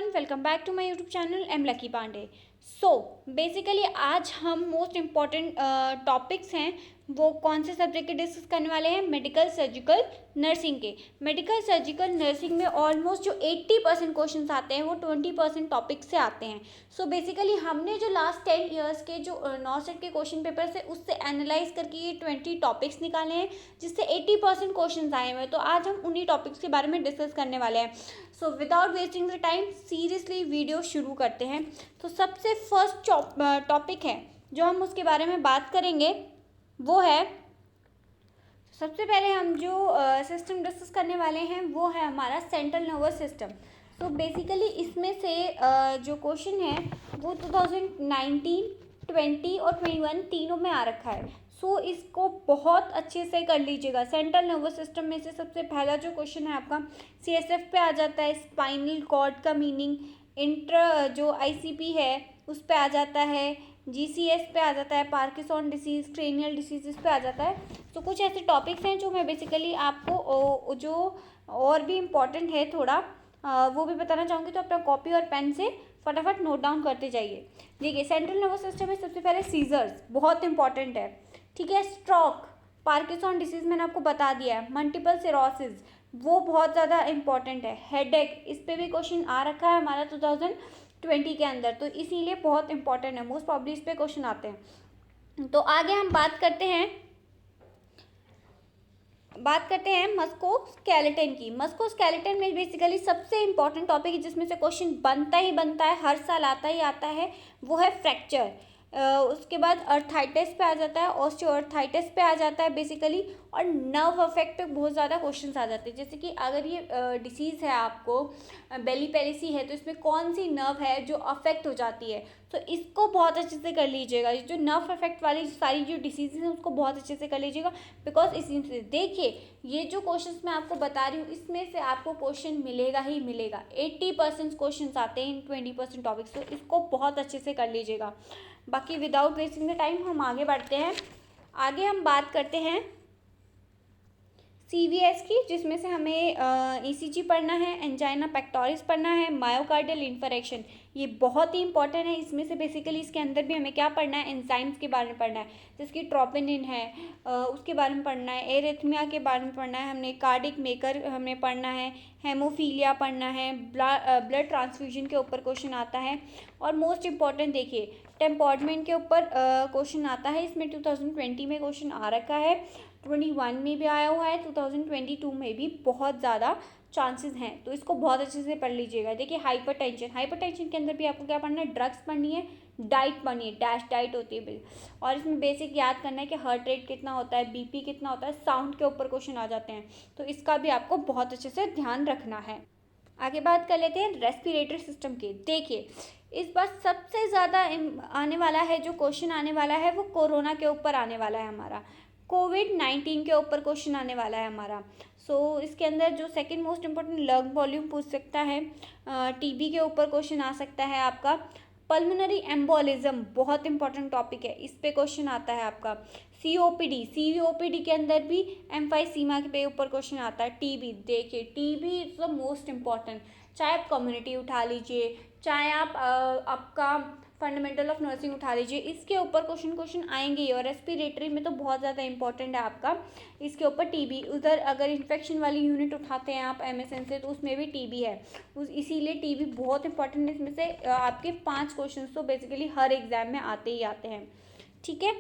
Everyone, welcome back to my YouTube channel am Lucky Pandey. So basically आज हम most important topics हैं वो कौन से सब्जेक्ट के डिस्कस करने वाले हैं। मेडिकल सर्जिकल नर्सिंग के। मेडिकल सर्जिकल नर्सिंग में ऑलमोस्ट जो 80% क्वेश्चन आते हैं वो 20% टॉपिक से आते हैं। सो बेसिकली हमने जो लास्ट 10 ईयर्स के जो 9 सेट के क्वेश्चन पेपर से उससे एनालाइज करके ये 20 टॉपिक्स निकाले हैं जिससे 80% क्वेश्चन आए हुए हैं। तो आज हम उन्हीं टॉपिक्स के बारे में डिस्कस करने वाले हैं। So without wasting the time seriously video शुरू करते हैं। तो सबसे फर्स्ट टॉपिक है जो हम उसके बारे में बात करेंगे वो है, सबसे पहले हम जो सिस्टम डिस्कस करने वाले हैं वो है हमारा सेंट्रल नर्वस सिस्टम। तो बेसिकली इसमें से जो क्वेश्चन है वो 2019, 20 और 21 तीनों में आ रखा है। सो इसको बहुत अच्छे से कर लीजिएगा। सेंट्रल नर्वस सिस्टम में से सबसे पहला जो क्वेश्चन है आपका CSF पे आ जाता है, स्पाइनल कॉर्ड का मीनिंग। इंटर जो ICP है उस पे आ जाता है, GCS पे आ जाता है, पार्किंसन डिसीज़, क्रेनियल डिसीज इस पे आ जाता है। तो कुछ ऐसे टॉपिक्स हैं जो मैं बेसिकली आपको जो और भी इम्पॉर्टेंट है थोड़ा वो भी बताना चाहूँगी। तो अपना कॉपी और पेन से फटाफट नोट डाउन करते जाइए। देखिए सेंट्रल नर्वस सिस्टम में सबसे पहले सीजर्स बहुत इंपॉर्टेंट है, ठीक है। स्ट्रोक, पार्किंसन डिसीज मैंने आपको बता दिया है। मल्टीपल सिरोसिस वो बहुत ज़्यादा इंपॉर्टेंट है। हेडेक इस पे भी क्वेश्चन आ रखा है हमारा 2020 के अंदर, तो इसीलिए बहुत इंपॉर्टेंट है। मोस्ट प्रॉब्ली इस पे क्वेश्चन आते हैं। तो आगे हम बात करते हैं मस्कुलोस्केलेटन की। मस्कुलोस्केलेटन में बेसिकली सबसे इंपॉर्टेंट टॉपिक है जिसमें से क्वेश्चन बनता ही बनता है, हर साल आता ही आता है, वो है फ्रैक्चर। उसके बाद अर्थाइटिस पे आ जाता है, ऑस्टियोअर्थाइटिस पे आ जाता है बेसिकली, और नर्व अफेक्ट पे बहुत ज़्यादा क्वेश्चंस आ जाते हैं। जैसे कि अगर ये डिसीज़ है आपको बेली पेलिसी है तो इसमें कौन सी नर्व है जो अफेक्ट हो जाती है, तो इसको बहुत अच्छे से कर लीजिएगा। जो नर्व अफेक्ट वाली सारी जो डिसीज़ हैं उसको बहुत अच्छे से कर लीजिएगा, बिकॉज इसी से देखिए ये जो क्वेश्चंस मैं आपको बता रही हूँ इसमें से आपको क्वेश्चन मिलेगा ही मिलेगा। 80% क्वेश्चन आते हैं इन 20% टॉपिक्स, तो इसको बहुत अच्छे से कर लीजिएगा। बाकी विदाउट वेस्टिंग द टाइम हम आगे बढ़ते हैं। आगे हम बात करते हैं CVS की, जिसमें से हमें ECG पढ़ना है, एंजाइना पेक्टोरिस पढ़ना है, मायोकार्डियल इन्फरेक्शन ये बहुत ही इंपॉर्टेंट है। इसमें से बेसिकली इसके अंदर भी हमें क्या पढ़ना है, एंजाइम्स के बारे में पढ़ना है, जैसे कि ट्रोपोनिन है उसके बारे में पढ़ना है, एरिथमिया के बारे में पढ़ना है, हमने कार्डिक मेकर हमें पढ़ना है, हेमोफीलिया पढ़ना है, ब्लड ट्रांसफ्यूजन के ऊपर क्वेश्चन आता है। और मोस्ट इम्पॉर्टेंट देखिए टेम्पोर्टमेंट के ऊपर क्वेश्चन आता है। इसमें 2020 में क्वेश्चन आ रखा है, 21 में भी आया हुआ है, 2022 में भी बहुत ज़्यादा चांसेस हैं, तो इसको बहुत अच्छे से पढ़ लीजिएगा। देखिए हाइपरटेंशन के अंदर भी आपको क्या पढ़ना है, ड्रग्स पढ़नी है, डाइट पढ़नी है, डैश डाइट होती है बिल, और इसमें बेसिक याद करना है कि हार्ट रेट कितना होता है, BP कितना होता है, साउंड के ऊपर क्वेश्चन आ जाते हैं, तो इसका भी आपको बहुत अच्छे से ध्यान रखना है। आगे बात कर लेते हैं रेस्पिरेटरी सिस्टम की। देखिए इस बार सबसे ज़्यादा आने वाला है, जो क्वेश्चन आने वाला है वो कोरोना के ऊपर आने वाला है हमारा, COVID-19 के ऊपर क्वेश्चन आने वाला है हमारा। सो इसके अंदर जो second most important lung volume पूछ सकता है, TB के ऊपर क्वेश्चन आ सकता है आपका, पल्मोनरी एम्बोलिज्म बहुत इंपॉर्टेंट टॉपिक है, इस पे क्वेश्चन आता है आपका, COPD के अंदर भी एम्फाइसीमा के ऊपर क्वेश्चन आता है। TB देखिए TB is the most important, चाहे आप कम्युनिटी उठा लीजिए, चाहे आप आपका फंडामेंटल ऑफ नर्सिंग उठा लीजिए, इसके ऊपर क्वेश्चन आएंगे ही। और रेस्पिरेटरी में तो बहुत ज़्यादा इंपॉर्टेंट है आपका इसके ऊपर TB। उधर अगर इन्फेक्शन वाली यूनिट उठाते हैं आप MSN से तो उसमें भी TB है, इसीलिए TB बहुत इंपॉर्टेंट है। इसमें से आपके 5 क्वेश्चन तो बेसिकली हर एग्जाम में आते ही आते हैं, ठीक है।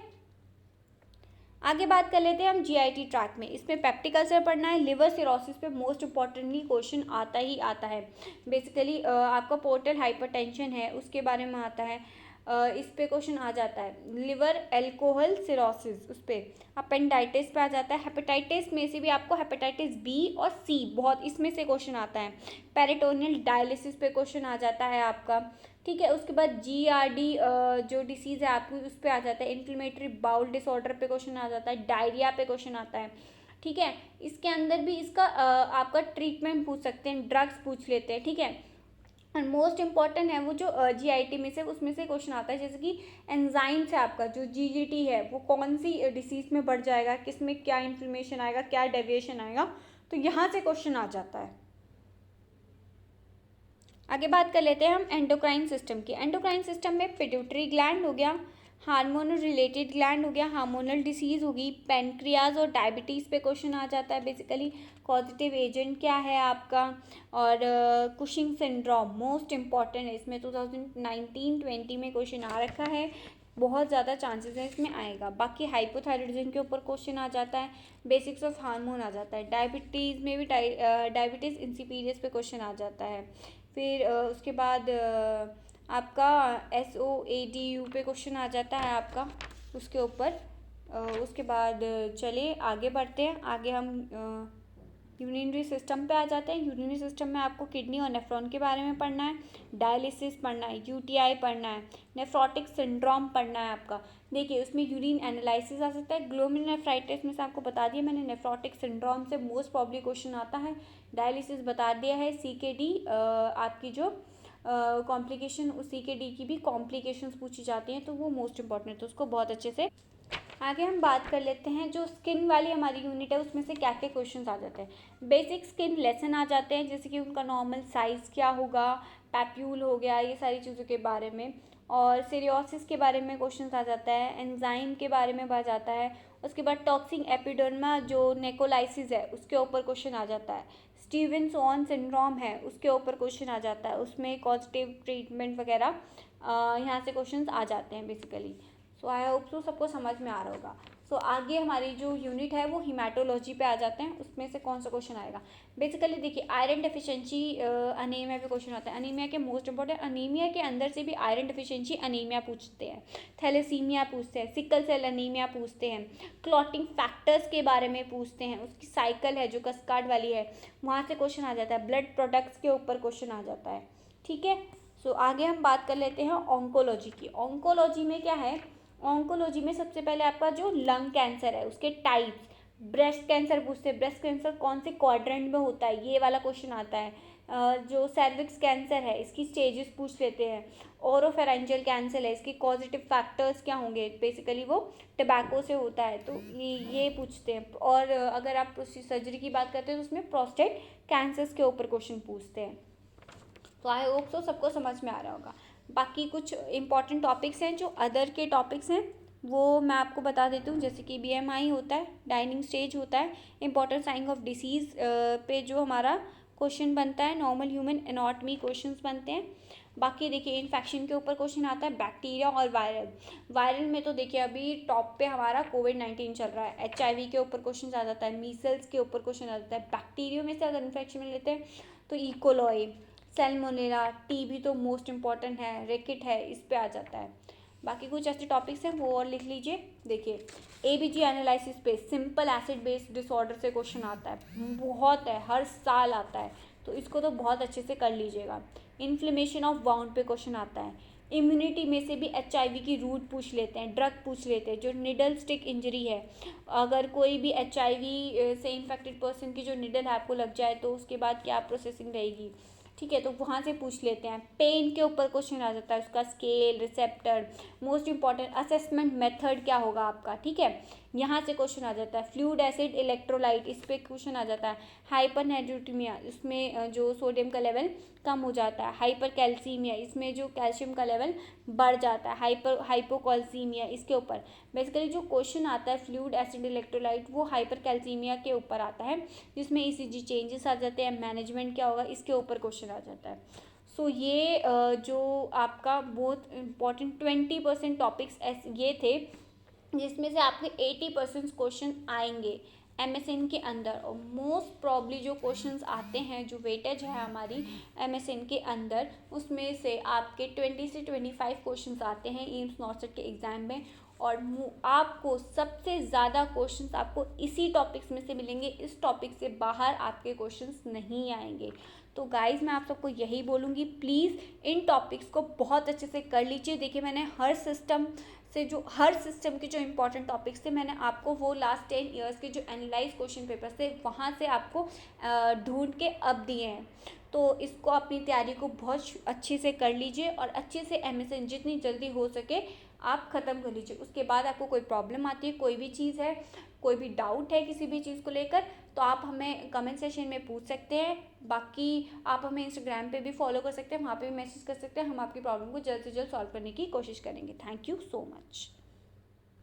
आगे बात कर लेते हैं हम GIT ट्रैक में। इसमें पेप्टिक अल्सर पढ़ना है, लिवर सिरोसिस पे मोस्ट इम्पॉर्टेंटली क्वेश्चन आता ही आता है। बेसिकली आपका पोर्टल हाइपरटेंशन है उसके बारे में आता है, इस पे क्वेश्चन आ जाता है। लिवर एल्कोहल सिरोसिस उस पर, अपेंडाइटिस पे आ जाता है। हेपेटाइटिस में से भी आपको हेपेटाइटिस B और C बहुत इसमें से क्वेश्चन आता है। पेरिटोनियल डायलिसिस पे क्वेश्चन आ जाता है आपका, ठीक है। उसके बाद GERD जो डिसीज़ है आपकी उस पर आ जाता है। इन्फ्लेमेटरी बाउल डिसऑर्डर पे क्वेश्चन आ जाता है, डायरिया पे क्वेश्चन आता है, ठीक है। इसके अंदर भी इसका आपका ट्रीटमेंट पूछ सकते हैं, ड्रग्स पूछ लेते हैं, ठीक है। और मोस्ट इम्पॉर्टेंट है वो जो GIT में से उसमें से क्वेश्चन आता है, जैसे कि एंजाइम्स है आपका, जो GGT है वो कौन सी डिसीज़ में बढ़ जाएगा, किस में क्या इन्फ्लेमेशन आएगा, क्या डेविएशन आएगा, तो यहाँ से क्वेश्चन आ जाता है। आगे बात कर लेते हैं हम एंडोक्राइन सिस्टम की। एंडोक्राइन सिस्टम में पिट्यूटरी ग्लैंड हो गया, हार्मोनल रिलेटेड ग्लैंड हो गया, हार्मोनल डिसीज़ होगी, पेनक्रियाज और डायबिटीज़ पे क्वेश्चन आ जाता है बेसिकली, कॉजेटिव एजेंट क्या है आपका, और कुशिंग सिंड्रोम मोस्ट इम्पॉर्टेंट है इसमें, 2019-20 में क्वेश्चन आ रखा है, बहुत ज़्यादा चांसेस है इसमें आएगा। बाकी हाइपोथायरॉयडिज्म के ऊपर क्वेश्चन आ जाता है, बेसिक्स ऑफ हार्मोन आ जाता है, डायबिटीज़ में भी डायबिटीज़ इंसिपिडियस पे क्वेश्चन आ जाता है। फिर उसके बाद आपका SOADU पे क्वेश्चन आ जाता है आपका उसके ऊपर। उसके बाद चलिए आगे बढ़ते हैं, आगे हम यूरिनरी सिस्टम पे आ जाते हैं। यूरिनरी सिस्टम में आपको किडनी और नेफ्रॉन के बारे में पढ़ना है, डायलिसिस पढ़ना है, UTI पढ़ना है, नेफ्रोटिक सिंड्रोम पढ़ना है आपका। देखिए उसमें यूरिन एनालिसिस आ सकता है, ग्लोमेरुलनेफ्राइटिस में से आपको बता दिया मैंने, नेफ्रोटिक सिंड्रोम से मोस्ट प्रॉब्ली क्वेश्चन आता है, डायलिसिस बता दिया है, CKD आपकी जो कॉम्प्लिकेशन, उस CKD की भी कॉम्प्लिकेशंस पूछी जाती हैं, तो वो मोस्ट इंपॉर्टेंट है, तो उसको बहुत अच्छे से। आगे हम बात कर लेते हैं, जो स्किन वाली हमारी यूनिट है उसमें से क्या क्या क्वेश्चंस आ जाते हैं। बेसिक स्किन लेसन आ जाते हैं, जैसे कि उनका नॉर्मल साइज़ क्या होगा, पैप्यूल हो गया, ये सारी चीज़ों के बारे में, और सीरियोसिस के बारे में क्वेश्चंस आ जाता है, एंजाइम के बारे में आ जाता है। उसके बाद टॉक्सिक एपिडर्मा जो नेकोलाइसिस है उसके ऊपर क्वेश्चन आ जाता है, स्टीवेंसन सिंड्रोम है उसके ऊपर क्वेश्चन आ जाता है, उसमें कॉजेटिव ट्रीटमेंट वगैरह यहाँ से क्वेश्चंस आ जाते हैं basically. So I hope so सबको समझ में आ रहा होगा। सो आगे हमारी जो यूनिट है वो हिमेटोलॉजी पे आ जाते हैं, उसमें से कौन सा क्वेश्चन आएगा। बेसिकली देखिए आयरन डेफिशिएंसी अनीमिया पे क्वेश्चन आता है, अनीमिया के मोस्ट इंपॉर्टेंट, अनीमिया के अंदर से भी आयरन डेफिशिएंसी अनीमिया पूछते हैं, थैलेसीमिया पूछते हैं, सिकल सेल अनीमिया पूछते हैं, क्लॉटिंग फैक्टर्स के बारे में पूछते हैं, उसकी साइकिल है जो कस्कार्ड वाली है वहाँ से क्वेश्चन आ जाता है, ब्लड प्रोडक्ट्स के ऊपर क्वेश्चन आ जाता है, ठीक है। सो आगे हम बात कर लेते हैं ऑन्कोलॉजी की। ऑन्कोलॉजी में क्या है, ऑन्कोलॉजी में सबसे पहले आपका जो लंग कैंसर है उसके टाइप्स, ब्रेस्ट कैंसर पूछते हैं, ब्रेस्ट कैंसर कौन से क्वाड्रेंट में होता है ये वाला क्वेश्चन आता है, जो सर्विक्स कैंसर है इसकी स्टेजेस पूछ लेते हैं, ओरोफेरेंजियल कैंसर है इसके कॉजेटिव फैक्टर्स क्या होंगे, बेसिकली वो टबैको से होता है तो ये पूछते हैं। और अगर आप उसी सर्जरी की बात करते हैं तो उसमें प्रोस्टेट कैंसर्स के ऊपर क्वेश्चन पूछते हैं। तो आई होप सो सबको समझ में आ रहा होगा। बाकी कुछ इंपॉर्टेंट टॉपिक्स हैं जो अदर के टॉपिक्स हैं वो मैं आपको बता देती हूँ, जैसे कि BMI होता है, डाइनिंग स्टेज होता है, इंपॉर्टेंट साइन ऑफ डिसीज़ पे जो हमारा क्वेश्चन बनता है, नॉर्मल ह्यूमन एनाटॉमी क्वेश्चंस बनते हैं। बाकी देखिए इन्फेक्शन के ऊपर क्वेश्चन आता है, बैक्टीरिया और वायरल। वायरल में तो देखिए अभी टॉप पे हमारा कोविड-19 चल रहा है, HIV के ऊपर क्वेश्चन आ जाता है, मीसल्स के ऊपर क्वेश्चन आ जाता है, बैक्टीरिया में से अगर इन्फेक्शन में लेते हैं तो इकोलॉई, सैल्मोनेला, TB तो मोस्ट इम्पॉर्टेंट है, रेकिट है, इस पे आ जाता है। बाकी कुछ ऐसे टॉपिक्स हैं वो और लिख लीजिए। देखिए ABG एनालिसिस पे सिंपल एसिड बेस्ड डिसऑर्डर से क्वेश्चन आता है, बहुत है, हर साल आता है, तो इसको तो बहुत अच्छे से कर लीजिएगा। इन्फ्लेमेशन ऑफ वाउंड पे क्वेश्चन आता है, इम्यूनिटी में से भी HIV की रूट पूछ लेते हैं, ड्रग पूछ लेते हैं, जो निडल स्टिक इंजरी है, अगर कोई भी HIV से इन्फेक्टेड पर्सन की जो निडल है आपको लग जाए तो उसके बाद क्या प्रोसेसिंग रहेगी, ठीक है, तो वहाँ से पूछ लेते हैं। पेन के ऊपर क्वेश्चन आ जाता है, उसका scale, receptor, most important assessment method क्या होगा आपका, ठीक है, यहाँ से क्वेश्चन आ जाता है। फ्लूइड एसिड इलेक्ट्रोलाइट, इस पर क्वेश्चन आ जाता है। हाइपरनेट्रिउरेमिया, इसमें जो सोडियम का लेवल कम हो जाता है। हाइपर कैल्सीमिया, इसमें जो कैल्शियम का लेवल बढ़ जाता है। हाइपोकैल्सीमिया, इसके ऊपर बेसिकली जो क्वेश्चन आता है फ्लूइड एसिड इलेक्ट्रोलाइट वो हाइपर कैल्सीमिया के ऊपर आता है, जिसमें ECG चेंजेस आ जाते हैं, मैनेजमेंट क्या होगा इसके ऊपर क्वेश्चन आ जाता है। सो ये जो आपका बहुत इम्पॉर्टेंट 20% टॉपिक्स ये थे जिसमें से आपके 80% क्वेश्चन आएंगे MSN के अंदर, और मोस्ट प्रॉब्ली जो क्वेश्चंस आते हैं, जो वेटेज है हमारी MSN के अंदर, उसमें से आपके 20 से 25 क्वेश्चंस आते हैं एम्स नॉर्सेट के एग्ज़ाम में, और आपको सबसे ज़्यादा क्वेश्चंस आपको इसी टॉपिक्स में से मिलेंगे, इस टॉपिक से बाहर आपके क्वेश्चंस नहीं आएंगे। तो गाइज़ मैं आप सबको यही बोलूँगी, प्लीज़ इन टॉपिक्स को बहुत अच्छे से कर लीजिए। देखिए मैंने हर सिस्टम के जो इंपॉर्टेंट टॉपिक्स थे मैंने आपको वो लास्ट 10 ईयर्स के जो एनालाइज क्वेश्चन पेपर्स थे वहाँ से आपको ढूंढ के अब दिए हैं। तो इसको अपनी तैयारी को बहुत अच्छे से कर लीजिए और अच्छे से MSN जितनी जल्दी हो सके आप ख़त्म कर लीजिए। उसके बाद आपको कोई प्रॉब्लम आती है, कोई भी चीज़ है, कोई भी डाउट है किसी भी चीज़ को लेकर, तो आप हमें कमेंट सेशन में पूछ सकते हैं। बाकी आप हमें इंस्टाग्राम पे भी फॉलो कर सकते हैं, वहाँ पे भी मैसेज कर सकते हैं। हम आपकी प्रॉब्लम को जल्द से जल्द सॉल्व करने की कोशिश करेंगे। Thank you so much.